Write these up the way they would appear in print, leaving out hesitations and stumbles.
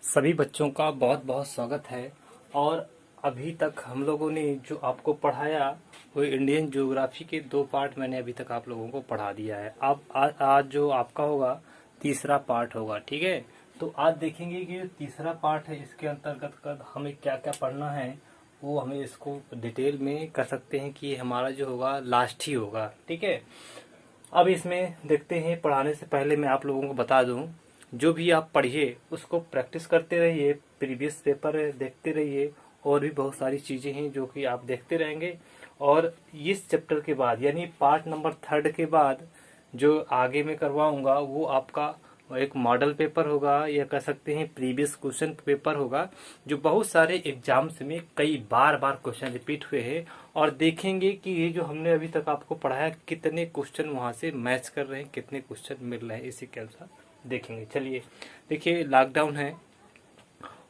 सभी बच्चों का बहुत बहुत स्वागत है। और अभी तक हम लोगों ने जो आपको पढ़ाया वो इंडियन ज्योग्राफी के 2 पार्ट मैंने अभी तक आप लोगों को पढ़ा दिया है। अब आज जो आपका होगा तीसरा पार्ट होगा, ठीक है। तो आज देखेंगे कि जो तीसरा पार्ट है इसके अंतर्गत हमें क्या क्या पढ़ना है, वो हमें इसको डिटेल में कर सकते हैं कि हमारा जो होगा लास्ट ही होगा, ठीक है। अब इसमें देखते हैं। पढ़ाने से पहले मैं आप लोगों को बता दूं, जो भी आप पढ़िए उसको प्रैक्टिस करते रहिए, प्रीवियस पेपर देखते रहिए, और भी बहुत सारी चीज़ें हैं जो कि आप देखते रहेंगे। और इस चैप्टर के बाद यानी पार्ट नंबर 3 के बाद जो आगे मैं करवाऊंगा वो आपका एक मॉडल पेपर होगा, या कह सकते हैं प्रीवियस क्वेश्चन पेपर होगा, जो बहुत सारे एग्जाम्स में कई बार बार क्वेश्चन रिपीट हुए हैं। और देखेंगे कि ये जो हमने अभी तक आपको पढ़ाया कितने क्वेश्चन वहां से मैच कर रहे हैं, कितने क्वेश्चन मिल रहे हैं, इसी के अनुसार देखेंगे। चलिए देखिए, लॉकडाउन है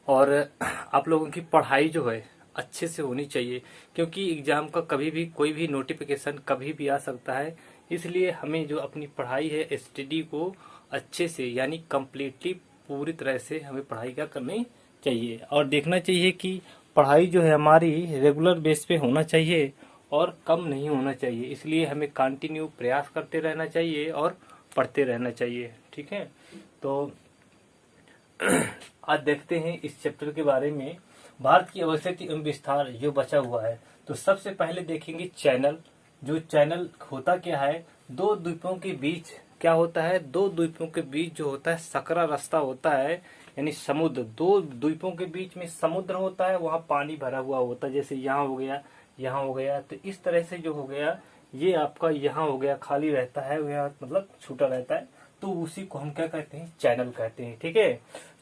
और आप लोगों की पढ़ाई जो है अच्छे से होनी चाहिए, क्योंकि एग्जाम का कभी भी कोई भी नोटिफिकेशन कभी भी आ सकता है। इसलिए हमें जो अपनी पढ़ाई है स्टडी को अच्छे से यानी कम्प्लीटली पूरी तरह से हमें पढ़ाई क्या करनी चाहिए, और देखना चाहिए कि पढ़ाई जो है हमारी रेगुलर बेस पे होना चाहिए और कम नहीं होना चाहिए। इसलिए हमें कंटिन्यू प्रयास करते रहना चाहिए और पढ़ते रहना चाहिए, ठीक है। तो आज देखते हैं इस चैप्टर के बारे में, भारत की अवस्थिति एवं विस्तार जो बचा हुआ है। तो सबसे पहले देखेंगे चैनल। जो चैनल होता क्या है, दो द्वीपों के बीच क्या होता है, दो द्वीपों के बीच जो होता है सकरा रास्ता होता है, यानी समुद्र। दो द्वीपों के बीच में समुद्र होता है, वहाँ पानी भरा हुआ होता है, जैसे यहाँ हो गया, यहाँ हो गया। तो इस तरह से जो हो गया, ये आपका यहाँ हो गया खाली रहता है, यहाँ मतलब छूटा रहता है, तो उसी को हम क्या कहते हैं, चैनल कहते हैं, ठीक है।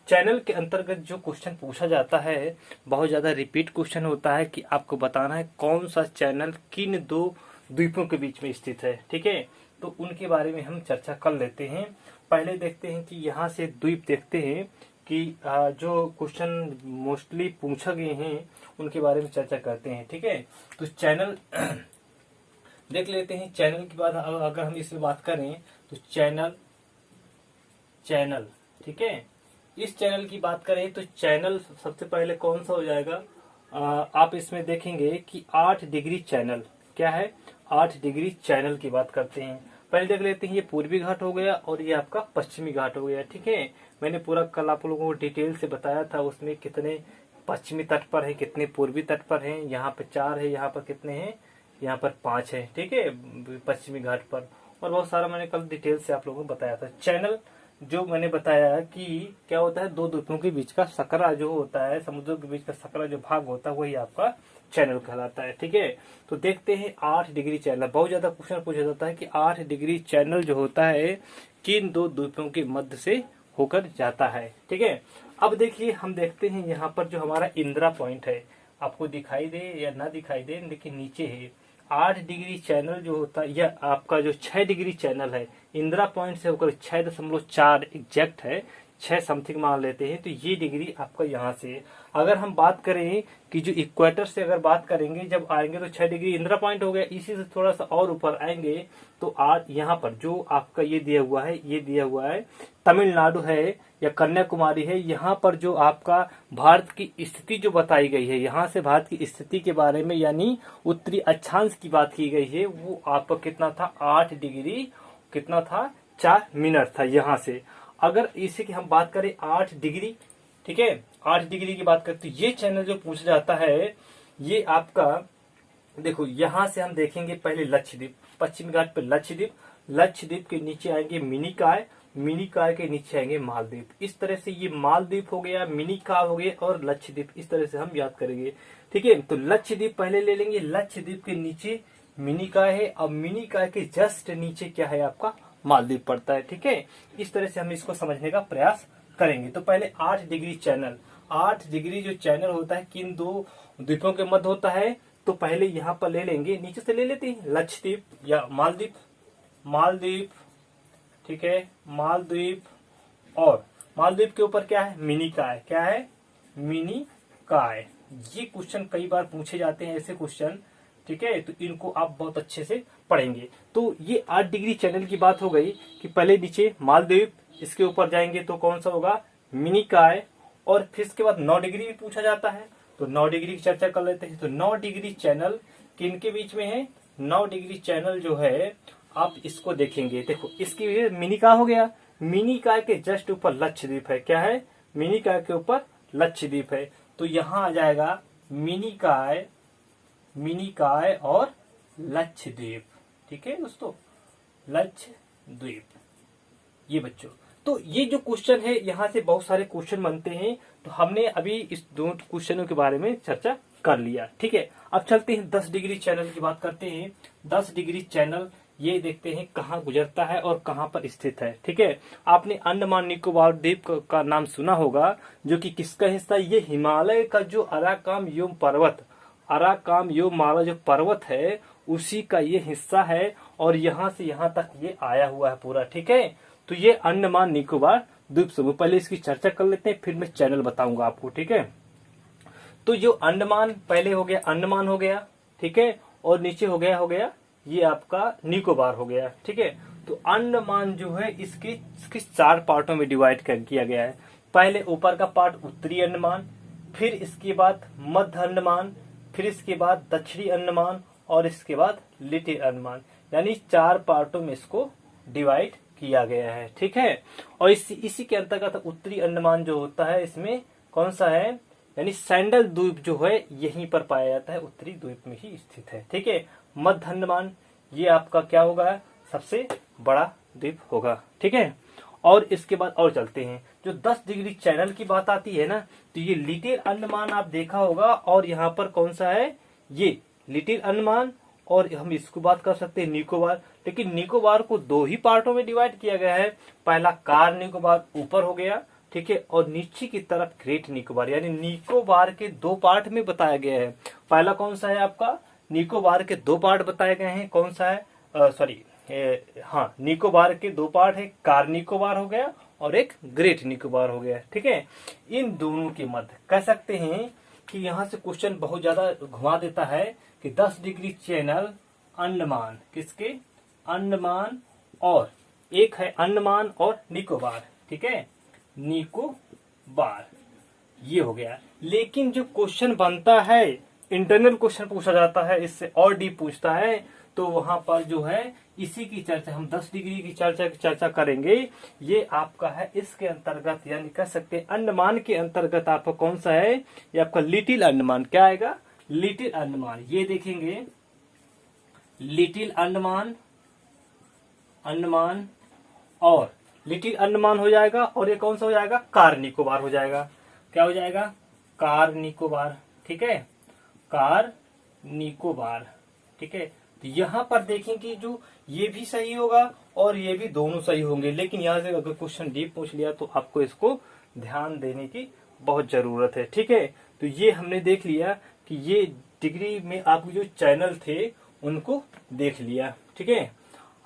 चैनल के अंतर्गत जो क्वेश्चन पूछा जाता है, बहुत ज्यादा रिपीट क्वेश्चन होता है कि आपको बताना है कौन सा चैनल किन दो द्वीपों के बीच में स्थित है, ठीक है। तो उनके बारे में हम चर्चा कर लेते हैं। पहले देखते हैं कि यहाँ से द्वीप देखते हैं कि जो क्वेश्चन मोस्टली पूछा गए हैं उनके बारे में चर्चा करते हैं, ठीक है। तो चैनल देख लेते हैं। चैनल के बाद अगर हम इसमें बात करें तो चैनल, ठीक है। इस चैनल की बात करें तो चैनल सबसे पहले कौन सा हो जाएगा, आप इसमें देखेंगे कि 8 डिग्री चैनल क्या है, 8 डिग्री चैनल की बात करते हैं। पहले देख लेते हैं, ये पूर्वी घाट हो गया और ये आपका पश्चिमी घाट हो गया, ठीक है। मैंने पूरा कल आप लोगों को डिटेल से बताया था, उसमें कितने पश्चिमी तट पर है, कितने पूर्वी तट पर है। यहाँ पे 4 है, यहाँ पर कितने हैं, यहाँ पर 5 है, ठीक है, पश्चिमी घाट पर। और बहुत सारा मैंने कल डिटेल से आप लोगों को बताया था। चैनल जो मैंने बताया कि क्या होता है, दो द्वीपों के बीच का सकरा जो होता है, समुद्रों के बीच का सकरा जो भाग होता है वही आपका चैनल कहलाता है, ठीक है। तो देखते हैं 8 डिग्री चैनल। बहुत ज्यादा क्वेश्चन पूछा जाता है कि 8 डिग्री चैनल जो होता है किन दो द्वीपों के मध्य से होकर जाता है, ठीक है। अब देखिए, हम देखते हैं यहाँ पर जो हमारा इंदिरा पॉइंट है, आपको दिखाई दे या ना दिखाई दे, लेकिन नीचे है 8 डिग्री चैनल जो होता है, यह आपका जो 6 डिग्री चैनल है इंदिरा पॉइंट से होकर 6.4 एग्जैक्ट है, 6 समथिंग मान लेते हैं। तो ये डिग्री आपका यहाँ से, अगर हम बात करें कि जो इक्वेटर से अगर बात करेंगे जब आएंगे तो 6 डिग्री इंदिरा पॉइंट हो गया। इसी से थोड़ा सा और ऊपर आएंगे तो यहाँ पर जो आपका ये दिया हुआ है, ये दिया हुआ है तमिलनाडु है या कन्याकुमारी है। यहाँ पर जो आपका भारत की स्थिति जो बताई गई है, यहाँ से भारत की स्थिति के बारे में यानी उत्तरी अक्षांश की बात की गई है, वो आपका कितना था, 8 डिग्री कितना था, 4 मिनट था यहाँ से। अगर इसी की हम बात करें 8 डिग्री, ठीक है, 8 डिग्री की बात करते, ये चैनल जो पूछा जाता है ये आपका, देखो यहाँ से हम देखेंगे पहले लक्षद्वीप, पश्चिमी घाट पे लक्षद्वीप, लक्षद्वीप के नीचे आएंगे मिनिकॉय, मिनिकॉय के नीचे आएंगे मालदीव। इस तरह से ये मालदीव हो गया, मिनिकॉय हो गया और लक्षद्वीप, इस तरह से हम याद करेंगे, ठीक है। तो लक्षद्वीप पहले ले लेंगे, लक्षद्वीप के नीचे मिनिकॉय है, अब मिनिकॉय के जस्ट नीचे क्या है आपका, मालदीव पड़ता है, ठीक है। इस तरह से हम इसको समझने का प्रयास करेंगे। तो पहले 8 डिग्री चैनल, 8 डिग्री जो चैनल होता है किन दो द्वीपों के मध्य होता है, तो पहले यहाँ पर ले लेंगे, नीचे से ले लेते हैं लक्षद्वीप या मालदीव, मालदीव, ठीक है, मालदीव। और मालदीव के ऊपर क्या है, मिनिकॉय, क्या है, मिनिकॉय। ये क्वेश्चन कई बार पूछे जाते हैं ऐसे क्वेश्चन, ठीक है, तो इनको आप बहुत अच्छे से पढ़ेंगे। तो ये 8 डिग्री चैनल की बात हो गई कि पहले नीचे मालदीव, इसके ऊपर जाएंगे तो कौन सा होगा, मिनिकॉय, और फिर इसके बाद 9 डिग्री भी पूछा जाता है, तो 9 डिग्री की चर्चा कर लेते हैं। तो 9 डिग्री चैनल किनके बीच में है? 9 डिग्री चैनल जो है आप इसको देखेंगे, देखो इसकी मिनिकॉय हो गया, मिनिकॉय के जस्ट ऊपर लक्षद्वीप है। क्या है? मिनिकॉय के ऊपर लक्षद्वीप है। तो यहाँ आ जाएगा मिनिकॉय, मिनिकॉय और लक्षद्वीप। ठीक है दोस्तों, लक्षद्वीप। ये बच्चों, तो ये जो क्वेश्चन है यहाँ से बहुत सारे क्वेश्चन बनते हैं, तो हमने अभी इस दो क्वेश्चनों के बारे में चर्चा कर लिया। ठीक है, अब चलते हैं 10 डिग्री चैनल की बात करते हैं। 10 डिग्री चैनल ये देखते हैं कहाँ गुजरता है और कहाँ पर स्थित है। ठीक है, आपने अंडमान निकोबार द्वीप का नाम सुना होगा, जो कि किसका हिस्सा? ये हिमालय का जो अराकाम योम पर्वत, अराकाम योम माला जो पर्वत है उसी का ये हिस्सा है, और यहाँ से यहाँ तक ये आया हुआ है पूरा। ठीक है, तो ये अंडमान निकोबार द्वीप समूह। पहले इसकी चर्चा कर लेते हैं, फिर मैं चैनल बताऊंगा आपको। ठीक है, तो जो अंडमान पहले हो गया, अंडमान हो गया। ठीक है, और नीचे हो गया ये आपका निकोबार हो गया। ठीक है, तो अंडमान जो है इसके 4 पार्टों में डिवाइड किया गया है। पहले ऊपर का पार्ट उत्तरी अंडमान, फिर इसके बाद मध्य अंडमान, फिर इसके बाद दक्षिणी अंडमान, और इसके बाद लिटिल अंडमान, यानी 4 पार्टों में इसको डिवाइड किया गया है। ठीक है, और इसी के अंतर्गत उत्तरी अंडमान जो होता है इसमें कौन सा है? यानी सैंडल द्वीप जो है यहीं पर पाया जाता है, उत्तरी द्वीप में ही स्थित है। ठीक है, मध्य अंडमान ये आपका क्या होगा? सबसे बड़ा द्वीप होगा। ठीक है, और इसके बाद और चलते हैं, जो 10 डिग्री चैनल की बात आती है ना, तो ये लिटिल अंडमान आप देखा होगा, और यहाँ पर कौन सा है? ये लिटिल अंडमान, और हम इसको बात कर सकते हैं निकोबार। लेकिन निकोबार को 2 ही पार्टों में डिवाइड किया गया है। पहला कार निकोबार ऊपर हो गया, ठीक है, और नीचे की तरफ ग्रेट निकोबार, यानी निकोबार के 2 पार्ट में बताया गया है। पहला कौन सा है आपका? निकोबार के 2 पार्ट बताए गए हैं। कौन सा है? हाँ, निकोबार के 2 पार्ट है, कार निकोबार हो गया और एक ग्रेट निकोबार हो गया। ठीक है, इन दोनों के मध्य कह सकते हैं कि यहाँ से क्वेश्चन बहुत ज्यादा घुमा देता है कि 10 डिग्री चैनल अंडमान, किसके? अंडमान, और एक है अंडमान और निकोबार। ठीक है, निकोबार ये हो गया। लेकिन जो क्वेश्चन बनता है, इंटरनल क्वेश्चन पूछा जाता है, इससे और डीप पूछता है, तो वहां पर जो है इसी की चर्चा, हम 10 डिग्री की चर्चा करेंगे। ये आपका है इसके अंतर्गत, यानी कह सकते हैं अंडमान के अंतर्गत आपका कौन सा है? ये आपका लिटिल अंडमान। क्या आएगा? लिटिल अंडमान। ये देखेंगे लिटिल अंडमान, अंडमान और लिटिल अंडमान हो जाएगा, और ये कौन सा हो जाएगा? कार निकोबार हो जाएगा। क्या हो जाएगा? कार निकोबार। ठीक है, कार निकोबार। ठीक है, तो यहाँ पर देखेंगे जो ये भी सही होगा और ये भी दोनों सही होंगे। लेकिन यहाँ से अगर क्वेश्चन डीप पूछ लिया तो आपको इसको ध्यान देने की बहुत जरूरत है। ठीक है, तो ये हमने देख लिया कि ये डिग्री में आपके जो चैनल थे उनको देख लिया। ठीक है,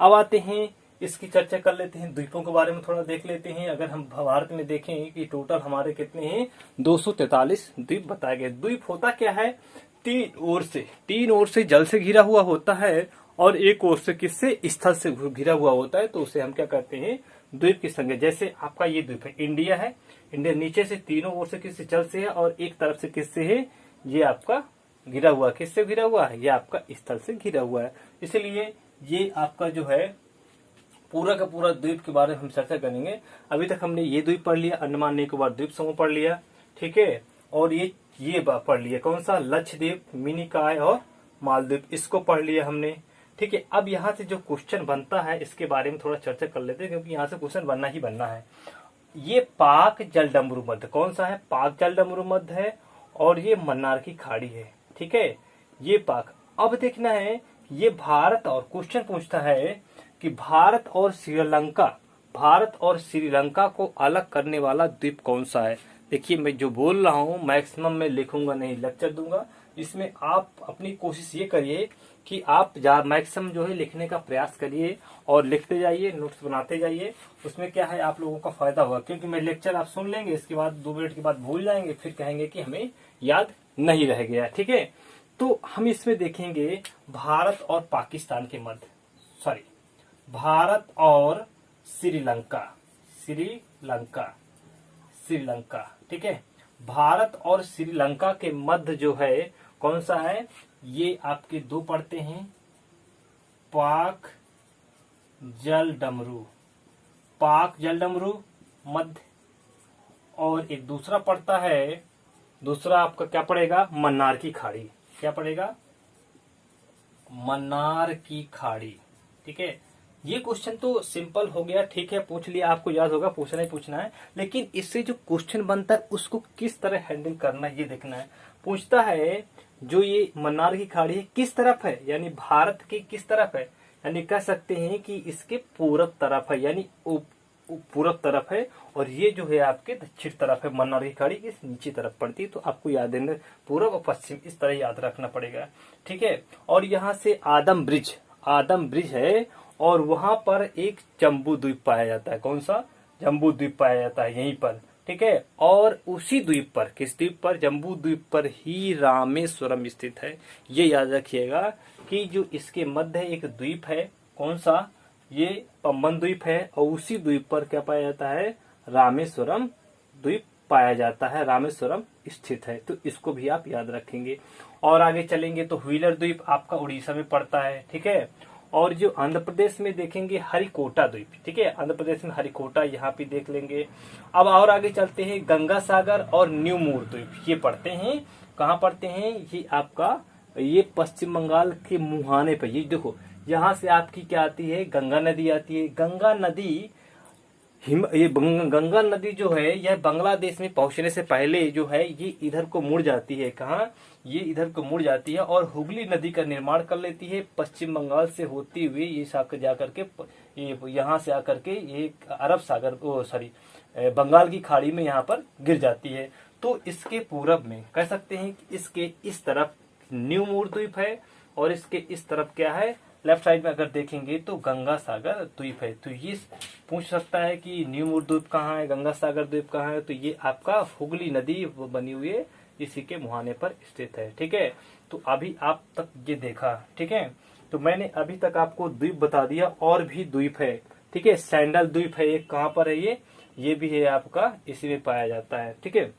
अब आते हैं इसकी चर्चा कर लेते हैं, द्वीपों के बारे में थोड़ा देख लेते हैं। अगर हम भारत में देखें कि टोटल हमारे कितने हैं? 243 द्वीप बताए गए। द्वीप होता क्या है? 3 ओर से जल से घिरा हुआ होता है, और एक ओर से किससे? स्थल से घिरा हुआ होता है, तो उसे हम क्या कहते हैं? द्वीप की संज्ञा। जैसे आपका ये द्वीप है, इंडिया है। इंडिया नीचे से तीनों ओर से किससे? जल से है, और एक तरफ से किससे है? ये आपका घिरा हुआ। किससे घिरा हुआ है? ये आपका स्थल से घिरा हुआ है। इसलिए ये आपका जो है पूरा का पूरा द्वीप के बारे में हम चर्चा करेंगे। अभी तक हमने ये द्वीप पढ़ लिया, अंडमान निकोबार द्वीप समूह पढ़ लिया। ठीक है, और ये पढ़ लिया कौन सा? लक्षद्वीप, मिनिकॉय और मालदीव, इसको पढ़ लिया हमने। ठीक है, अब यहाँ से जो क्वेश्चन बनता है इसके बारे में थोड़ा चर्चा कर लेते हैं, क्योंकि यहाँ से क्वेश्चन बनना ही बनना है। ये पाक जलडमरू मध्य कौन सा है? पाक जलडमरू मध्य है, और ये मन्नार की खाड़ी है। ठीक है, ये पाक। अब देखना है ये भारत, और क्वेश्चन पूछता है कि भारत और श्रीलंका को अलग करने वाला द्वीप कौन सा है? देखिए, मैं जो बोल रहा हूँ मैक्सिमम मैं लिखूंगा नहीं, लेक्चर दूंगा। इसमें आप अपनी कोशिश ये करिए कि आप मैक्सिमम जो है लिखने का प्रयास करिए, और लिखते जाइए, नोट्स बनाते जाइए। उसमें क्या है, आप लोगों का फायदा होगा, क्योंकि मैं लेक्चर आप सुन लेंगे, इसके बाद 2 मिनट के बाद भूल जाएंगे, फिर कहेंगे कि हमें याद नहीं रह गया। ठीक है, तो हम इसमें देखेंगे भारत और पाकिस्तान के मध्य, भारत और श्रीलंका। ठीक है, भारत और श्रीलंका के मध्य जो है कौन सा है, ये आपके दो पड़ते हैं, पाक जल डमरू, पाक जल डमरू मध्य, और एक दूसरा पड़ता है, दूसरा आपका क्या पड़ेगा, मन्नार की खाड़ी। क्या पड़ेगा, मन्नार की खाड़ी। ठीक है, ये क्वेश्चन तो सिंपल हो गया, ठीक है, पूछ लिया, आपको याद होगा, पूछना ही पूछना है, लेकिन इससे जो क्वेश्चन बनता है उसको किस तरह हैंडल करना है ये देखना है। पूछता है जो ये मन्नार की खाड़ी है किस तरफ है, यानी भारत के किस तरफ है, यानी कह सकते हैं कि इसके पूरब तरफ है, यानी पूरब तरफ है, और ये जो है आपके दक्षिण तरफ है। मन्नार की खाड़ी इस नीचे तरफ पड़ती है, तो आपको याद है पूरब और पश्चिम इस तरह याद रखना पड़ेगा। ठीक है, और यहाँ से आदम ब्रिज है, और वहां पर एक जम्बू द्वीप पाया जाता है। कौन सा, जम्बू द्वीप पाया जाता है यहीं पर। ठीक है, और उसी द्वीप पर, किस द्वीप पर, जम्बू द्वीप पर ही रामेश्वरम स्थित है। ये याद रखिएगा कि जो इसके मध्य एक द्वीप है, कौन सा, ये पंबन द्वीप है, और उसी द्वीप पर क्या पाया जाता है, रामेश्वरम द्वीप पाया जाता है, रामेश्वरम स्थित है। तो इसको भी आप याद रखेंगे। और आगे चलेंगे तो व्हीलर द्वीप आपका उड़ीसा में पड़ता है। ठीक है, और जो आंध्र प्रदेश में देखेंगे हरिकोटा द्वीप। ठीक है, आंध्र प्रदेश में हरिकोटा, यहाँ पे देख लेंगे। अब और आगे चलते हैं, गंगा सागर और न्यू मूर द्वीप, ये पड़ते हैं, कहाँ पड़ते हैं, ये आपका, ये पश्चिम बंगाल के मुहाने पे। ये देखो, यहाँ से आपकी क्या आती है, गंगा नदी आती है। गंगा नदी ये गंगा नदी जो है यह बांग्लादेश में पहुंचने से पहले जो है ये इधर को मुड़ जाती है। कहाँ, ये इधर को मुड़ जाती है और हुगली नदी का निर्माण कर लेती है। पश्चिम बंगाल से होती हुई ये जाकर के ये यहाँ से आकर के ये अरब सागर, बंगाल की खाड़ी में यहाँ पर गिर जाती है। तो इसके पूरब में कह सकते हैं कि इसके इस तरफ न्यू मूर द्वीप है, और इसके इस तरफ क्या है, लेफ्ट साइड में अगर देखेंगे तो गंगा सागर द्वीप है। तो ये पूछ सकता है कि न्यू मूर द्वीप कहाँ है, गंगा सागर द्वीप कहाँ है, तो ये आपका हुगली नदी बनी हुई है, इसी के मुहाने पर स्थित है। ठीक है, तो अभी आप तक ये देखा। ठीक है, तो मैंने अभी तक आपको द्वीप बता दिया, और भी द्वीप है। ठीक है, सैंडल द्वीप है, एक कहाँ पर है, ये भी है आपका, इसी में पाया जाता है। ठीक है,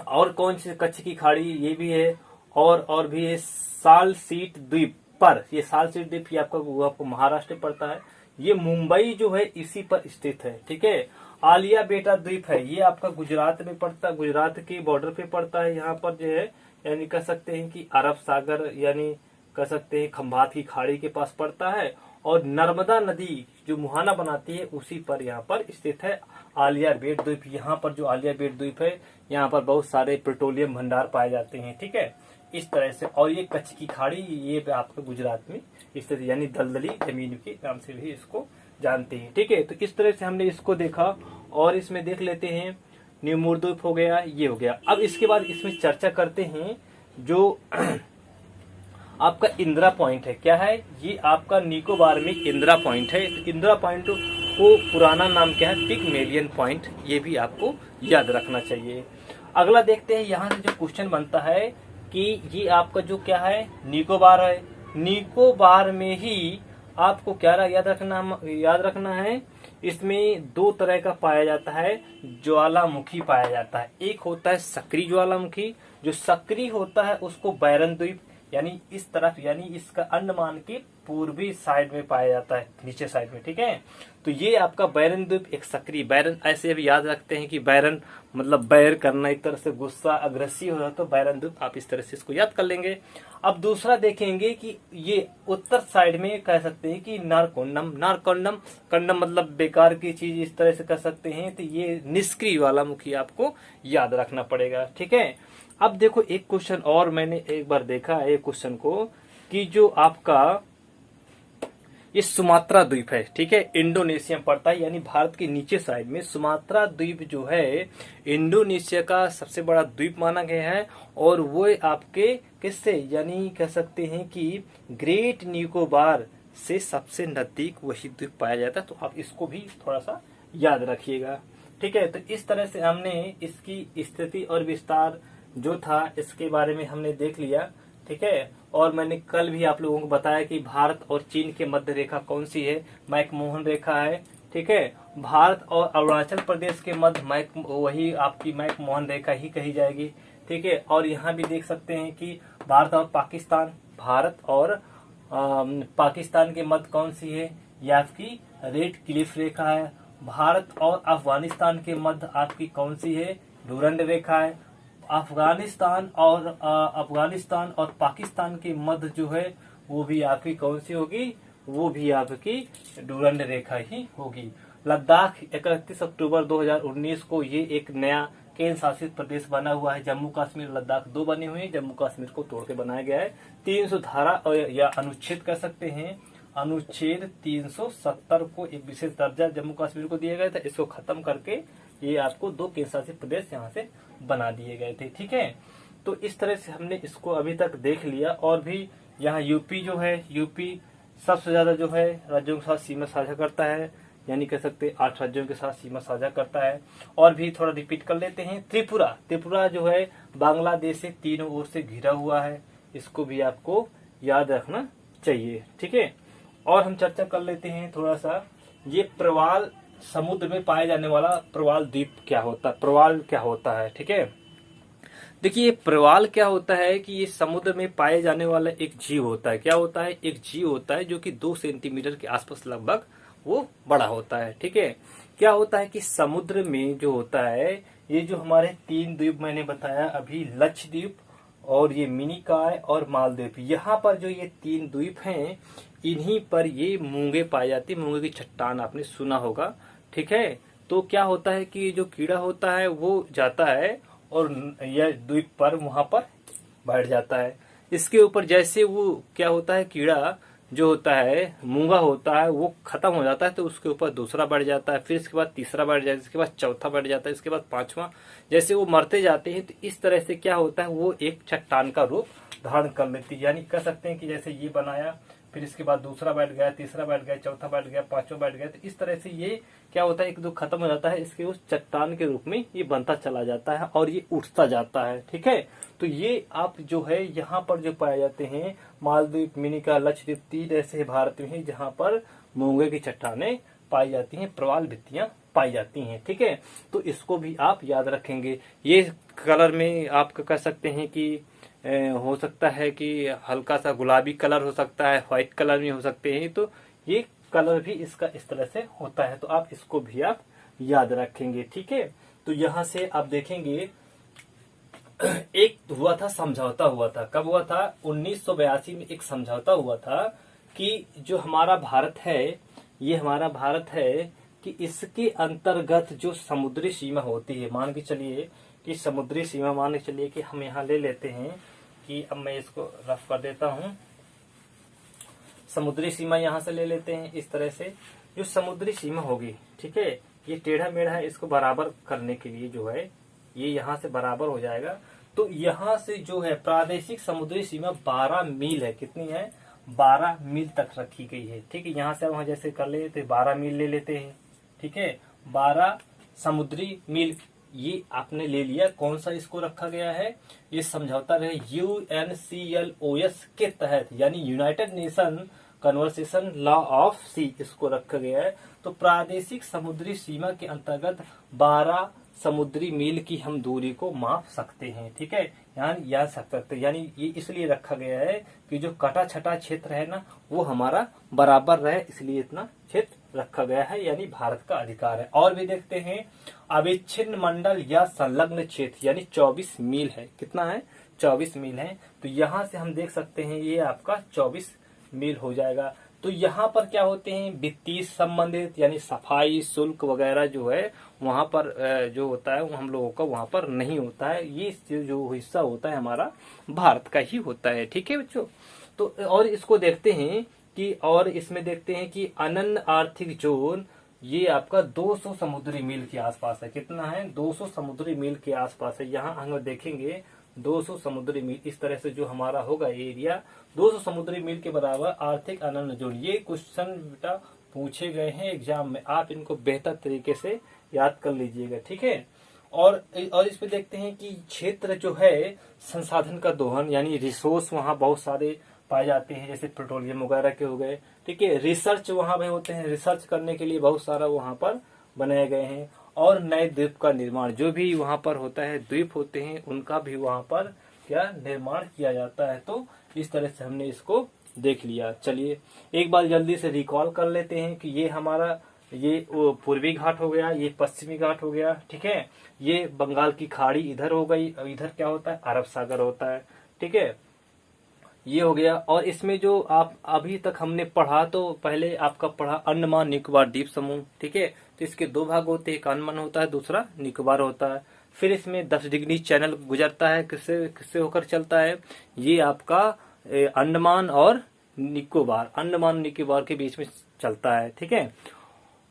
और कौन सी, कच्छ की खाड़ी, ये भी है, और भी है साल सीट द्वीप पर। ये साल सीट द्वीप ये आपको महाराष्ट्र में पड़ता है। ये मुंबई जो है इसी पर स्थित है। ठीक है, आलिया बेटा द्वीप है, ये आपका गुजरात में पड़ता है, गुजरात के बॉर्डर पे पड़ता है। यहाँ पर जो है यानी कह सकते हैं कि अरब सागर, यानी कह सकते हैं खंभात की खाड़ी के पास पड़ता है, और नर्मदा नदी जो मुहाना बनाती है उसी पर यहाँ पर स्थित है आलिया बेट द्वीप। यहाँ पर जो आलिया बेट द्वीप है, यहाँ पर बहुत सारे पेट्रोलियम भंडार पाए जाते हैं। ठीक है, इस तरह से। और ये कच्छ की खाड़ी, ये आपका गुजरात में स्थित, यानी दलदली जमीन के नाम से भी इसको जानते हैं। ठीक है, तो इस तरह से हमने इसको देखा, और इसमें देख लेते हैं न्यू मूर द्वीप हो गया, ये हो गया। अब इसके बाद इसमें चर्चा करते हैं जो आपका इंदिरा पॉइंट है। क्या है, ये आपका निकोबार में इंदिरा पॉइंट है। तो इंदिरा पॉइंट को पुराना नाम क्या है, पिगमेलियन पॉइंट, ये भी आपको याद रखना चाहिए। अगला देखते हैं, यहाँ से जो क्वेश्चन बनता है कि ये आपका जो क्या है, निकोबार है। निकोबार में ही आपको क्या याद रखना है, इसमें दो तरह का पाया जाता है, ज्वालामुखी पाया जाता है। एक होता है सक्रिय ज्वालामुखी, जो सक्रिय होता है उसको बैरन द्वीप, यानी इस तरफ, यानी इसका अंडमान के पूर्वी साइड में पाया जाता है, नीचे साइड में। ठीक है, तो ये आपका बैरन द्वीप एक सक्रिय, बैरन ऐसे भी याद रखते हैं कि बैरन मतलब बैर करना, एक तरह से गुस्सा, अग्रेसिव हो रहा, तो बैरन द्वीप आप इस तरह से इसको याद कर लेंगे। अब दूसरा देखेंगे कि ये उत्तर साइड में कह सकते हैं कि नारकोंडम कंडम मतलब बेकार की चीज, इस तरह से कह सकते हैं। तो ये निष्क्रिय ज्वालामुखी आपको याद रखना पड़ेगा। ठीक है, अब देखो एक क्वेश्चन और मैंने एक बार देखा है क्वेश्चन को, कि जो आपका ये सुमात्रा द्वीप है। ठीक है, इंडोनेशिया में पड़ता है, यानी भारत के नीचे साइड में सुमात्रा द्वीप जो है इंडोनेशिया का सबसे बड़ा द्वीप माना गया है, और वो आपके किससे, यानी कह सकते हैं कि ग्रेट निकोबार से सबसे नजदीक वही द्वीप पाया जाता है। तो आप इसको भी थोड़ा सा याद रखिएगा। ठीक है, तो इस तरह से हमने इसकी स्थिति और विस्तार जो था इसके बारे में हमने देख लिया। ठीक है, और मैंने कल भी आप लोगों को बताया कि भारत और चीन के मध्य रेखा कौन सी है, मैकमोहन रेखा है। ठीक है। भारत और अरुणाचल प्रदेश के मध्य मैक वही आपकी मैकमोहन रेखा ही कही जाएगी, ठीक है। और यहाँ भी देख सकते हैं कि भारत और पाकिस्तान के मध्य कौन सी है, ये आपकी रेड क्लिफ रेखा है। भारत और अफगानिस्तान के मध्य आपकी कौन सी है, डूरंड रेखा है। अफगानिस्तान और पाकिस्तान के मध्य जो है वो भी आपकी कौन सी होगी, वो भी आपकी डूरंड रेखा ही होगी। लद्दाख 31 अक्टूबर 2019 को ये एक नया केंद्र शासित प्रदेश बना हुआ है। जम्मू कश्मीर लद्दाख दो बने हुए हैं, जम्मू कश्मीर को तोड़ के बनाया गया है। 300 धारा या अनुच्छेद कह सकते हैं, अनुच्छेद 370 को एक विशेष दर्जा जम्मू कश्मीर को दिया गया था। इसको खत्म करके ये आपको दो केंद्र शासित प्रदेश यहाँ से बना दिए गए थे, ठीक है। तो इस तरह से हमने इसको अभी तक देख लिया। और भी यहाँ यूपी जो है, यूपी सबसे ज्यादा जो है राज्यों के साथ सीमा साझा करता है, यानी कह सकते हैं 8 राज्यों के साथ सीमा साझा करता है। और भी थोड़ा रिपीट कर लेते हैं। त्रिपुरा जो है बांग्लादेश से तीनों ओर से घिरा हुआ है, इसको भी आपको याद रखना चाहिए, ठीक है। और हम चर्चा कर लेते हैं थोड़ा सा, ये प्रवाल समुद्र में पाए जाने वाला प्रवाल द्वीप क्या होता है, ठीक है। देखिए प्रवाल क्या होता है कि ये समुद्र में पाए जाने वाला एक जीव होता है। क्या होता है, एक जीव होता है जो कि 2 सेंटीमीटर के आसपास लगभग वो बड़ा होता है, ठीक है। क्या होता है कि समुद्र में जो होता है, ये जो हमारे 3 द्वीप मैंने बताया अभी, लक्षद्वीप और ये मिनिकॉय और मालदीव, यहाँ पर जो ये 3 द्वीप हैं, इन्हीं पर ये मूंगे पाई जाती है। मूंगे की चट्टान आपने सुना होगा, ठीक है। तो क्या होता है कि जो कीड़ा होता है वो जाता है और यह द्वीप पर वहां पर बैठ जाता है। इसके ऊपर जैसे वो क्या होता है, कीड़ा जो होता है, मूंगा होता है, वो खत्म हो जाता है तो उसके ऊपर दूसरा बढ़ जाता है, फिर इसके बाद तीसरा बढ़ जाता है, इसके बाद चौथा बढ़ जाता है, इसके बाद 5वां। जैसे वो मरते जाते हैं तो इस तरह से क्या होता है, वो एक चट्टान का रूप धारण कर लेती है। यानी कह सकते हैं कि जैसे ये बनाया, फिर इसके बाद दूसरा बैठ गया, तीसरा बैठ गया, चौथा बैठ गया, 5वां बैठ गया, तो इस तरह से ये क्या होता है, एक दो खत्म हो जाता है, इसके उस चट्टान के रूप में ये बनता चला जाता है और ये उठता जाता है, ठीक है। तो ये आप जो है यहाँ पर जो पाए जाते हैं, मालदीव, मिनिकॉय, लक्षद्वीप, 3 ऐसे भारत में है जहाँ पर मूंगे की चट्टानें पाई जाती हैं, प्रवाल भित्तियां पाई जाती हैं, ठीक है। तो इसको भी आप याद रखेंगे। ये कलर में आप कह सकते हैं कि हो सकता है कि हल्का सा गुलाबी कलर हो सकता है, व्हाइट कलर में हो सकते हैं, तो ये कलर भी इसका इस तरह से होता है। तो आप इसको भी आप याद रखेंगे, ठीक है। तो यहाँ से आप देखेंगे एक हुआ था, समझौता हुआ था। कब हुआ था, 1982 में एक समझौता हुआ था कि जो हमारा भारत है, ये हमारा भारत है कि इसके अंतर्गत जो समुद्री सीमा होती है, मान के चलिए कि समुद्री सीमा, मान के चलिए कि हम यहाँ ले लेते हैं कि अब मैं इसको रफ कर देता हूँ। समुद्री सीमा यहाँ से ले लेते हैं इस तरह से। जो समुद्री सीमा होगी, ठीक है, ये टेढ़ा मेढ़ा है, इसको बराबर करने के लिए जो है ये यहाँ से बराबर हो जाएगा। तो यहाँ से जो है प्रादेशिक समुद्री सीमा 12 मील है। कितनी है, 12 मील तक रखी गई है, ठीक है। यहाँ से वहां जैसे कर ले तो 12 मील ले लेते हैं, ठीक है। 12 समुद्री मील ये आपने ले लिया। कौन सा इसको रखा गया है, ये समझौता रहे UNCLOS के तहत, यानी United Nation conversation law of sea, इसको रखा गया है। तो प्रादेशिक समुद्री सीमा के अंतर्गत 12 समुद्री मील की हम दूरी को माप सकते हैं, ठीक है। याद सकते हैं, यानी ये इसलिए रखा गया है कि जो कटा छटा क्षेत्र है ना, वो हमारा बराबर रहे, इसलिए इतना क्षेत्र रखा गया है, यानी भारत का अधिकार है। और भी देखते हैं, अविच्छिन्न मंडल या संलग्न क्षेत्र, यानी 24 मील है। कितना है, 24 मील है। तो यहाँ से हम देख सकते हैं ये आपका 24 मील हो जाएगा। तो यहाँ पर क्या होते हैं, वित्तीय संबंधित यानी सफाई शुल्क वगैरह जो है वहां पर जो होता है वो हम लोगों का वहां पर नहीं होता है। ये जो हिस्सा होता है हमारा भारत का ही होता है, ठीक है बच्चों। तो और इसको देखते हैं कि, और इसमें देखते हैं कि अनन्य आर्थिक जोन ये आपका 200 समुद्री मील के आसपास है। कितना है, 200 समुद्री मील के आसपास है। यहाँ हम देखेंगे 200 समुद्री मील, इस तरह से जो हमारा होगा एरिया 200 समुद्री मील के बराबर आर्थिक अनन्य जोन। ये क्वेश्चन बेटा पूछे गए हैं एग्जाम में, आप इनको बेहतर तरीके से याद कर लीजिएगा, ठीक है। और इस पे देखते हैं कि क्षेत्र जो है संसाधन का दोहन, यानी रिसोर्स वहाँ बहुत सारे पाए जाते हैं, जैसे पेट्रोलियम वगैरह के हो गए। ठीक है, रिसर्च वहां पे होते हैं, रिसर्च करने के लिए बहुत सारा वहां पर बनाए गए हैं। और नए द्वीप का निर्माण, जो भी वहां पर होता है, द्वीप होते हैं उनका भी वहां पर क्या निर्माण किया जाता है। तो इस तरह से हमने इसको देख लिया। चलिए एक बार जल्दी से रिकॉल कर लेते हैं कि ये हमारा ये पूर्वी घाट हो गया, ये पश्चिमी घाट हो गया। ठीक है, ये बंगाल की खाड़ी इधर हो गई, इधर क्या होता है, अरब सागर होता है। ठीक है, ये हो गया। और इसमें जो आप अभी तक हमने पढ़ा, तो पहले आपका पढ़ा अंडमान निकोबार द्वीप समूह। ठीक है, तो इसके दो भाग होते हैं, एक अंडमान होता है, दूसरा निकोबार होता है। फिर इसमें 10 डिग्री चैनल गुजरता है, किससे किससे होकर चलता है, ये आपका अंडमान और निकोबार, अंडमान निकोबार के बीच में चलता है। ठीक है,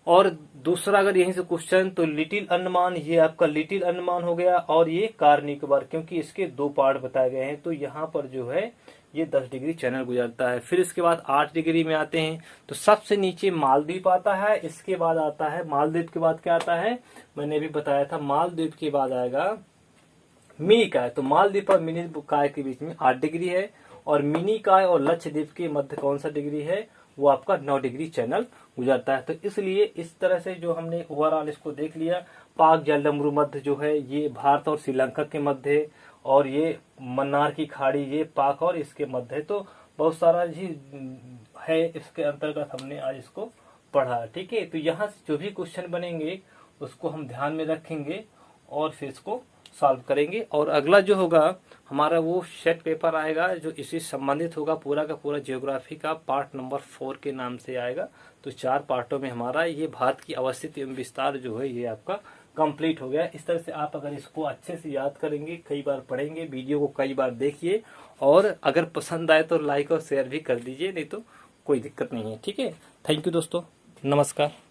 और दूसरा अगर यहीं से क्वेश्चन, तो लिटिल अंडमान, ये आपका लिटिल अंडमान हो गया, और ये कार निकोबार, क्योंकि इसके दो पार्ट बताए गए हैं। तो यहाँ पर जो है ये 10 डिग्री चैनल गुजरता है। फिर इसके बाद 8 डिग्री में आते हैं, तो सबसे नीचे मालदीव आता है, इसके बाद आता है मालदीव के बाद क्या आता है, मैंने भी बताया था, मालदीव के बाद आएगा मिनी काय। तो मालदीव और मिनी काय के बीच में 8 डिग्री है, और मिनी काय और लक्षद्वीप के मध्य कौन सा डिग्री है, वो आपका 9 डिग्री चैनल गुजरता है। तो इसलिए इस तरह से जो हमने ओवरऑल इसको देख लिया, पाक जलडमरू मध्य जो है ये भारत और श्रीलंका के मध्य है, और ये मन्नार की खाड़ी ये पाक और इसके मध्य है। तो बहुत सारा जी है, इसके अंतर्गत हमने आज इसको पढ़ा। ठीक है, तो यहाँ से जो भी क्वेश्चन बनेंगे उसको हम ध्यान में रखेंगे और फिर इसको सॉल्व करेंगे। और अगला जो होगा हमारा वो सेट पेपर आएगा जो इसी संबंधित होगा, पूरा का पूरा जियोग्राफी का पार्ट नंबर 4 के नाम से आएगा। तो 4 पार्टों में हमारा ये भारत की अवस्थिति एवं विस्तार जो है ये आपका कंप्लीट हो गया। इस तरह से आप अगर इसको अच्छे से याद करेंगे, कई बार पढ़ेंगे, वीडियो को कई बार देखिए, और अगर पसंद आए तो लाइक और शेयर भी कर दीजिए, नहीं तो कोई दिक्कत नहीं है। ठीक है, थैंक यू दोस्तों, नमस्कार।